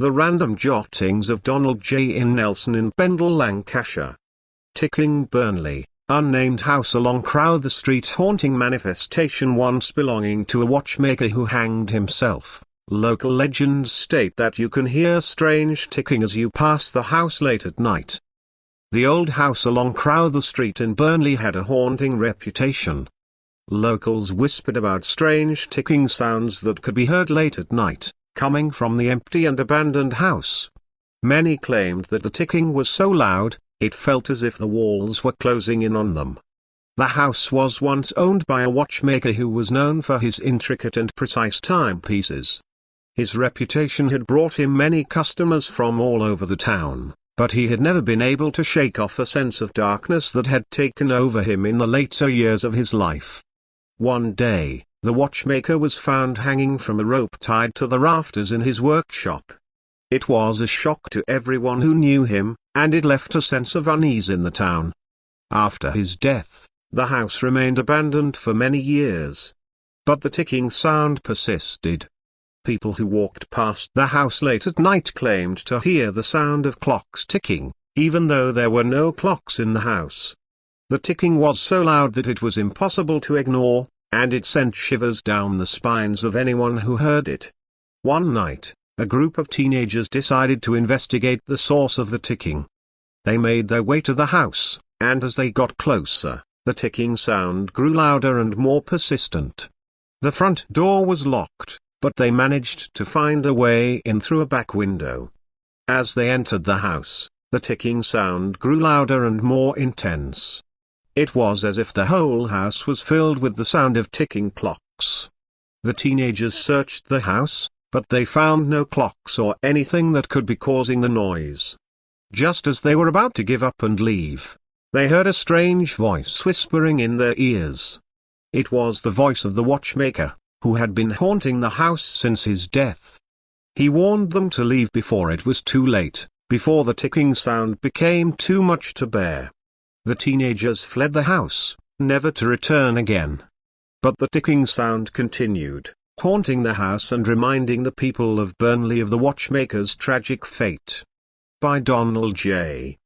The Random Jottings of Donald J. in Nelson in Pendle, Lancashire. Ticking Burnley, unnamed house along Crowther Street Haunting Manifestation, once belonging to a watchmaker who hanged himself. Local legends state that you can hear strange ticking as you pass the house late at night. The old house along Crowther Street in Burnley had a haunting reputation. Locals whispered about strange ticking sounds that could be heard late at night, coming from the empty and abandoned house. Many claimed that the ticking was so loud, it felt as if the walls were closing in on them. The house was once owned by a watchmaker who was known for his intricate and precise timepieces. His reputation had brought him many customers from all over the town, but he had never been able to shake off a sense of darkness that had taken over him in the later years of his life. One day, the watchmaker was found hanging from a rope tied to the rafters in his workshop. It was a shock to everyone who knew him, and it left a sense of unease in the town. After his death, the house remained abandoned for many years. But the ticking sound persisted. People who walked past the house late at night claimed to hear the sound of clocks ticking, even though there were no clocks in the house. The ticking was so loud that it was impossible to ignore, and it sent shivers down the spines of anyone who heard it. One night, a group of teenagers decided to investigate the source of the ticking. They made their way to the house, and as they got closer, the ticking sound grew louder and more persistent. The front door was locked, but they managed to find a way in through a back window. As they entered the house, the ticking sound grew louder and more intense. It was as if the whole house was filled with the sound of ticking clocks. The teenagers searched the house, but they found no clocks or anything that could be causing the noise. Just as they were about to give up and leave, they heard a strange voice whispering in their ears. It was the voice of the watchmaker, who had been haunting the house since his death. He warned them to leave before it was too late, before the ticking sound became too much to bear. The teenagers fled the house, never to return again. But the ticking sound continued, haunting the house and reminding the people of Burnley of the watchmaker's tragic fate. By Donald J.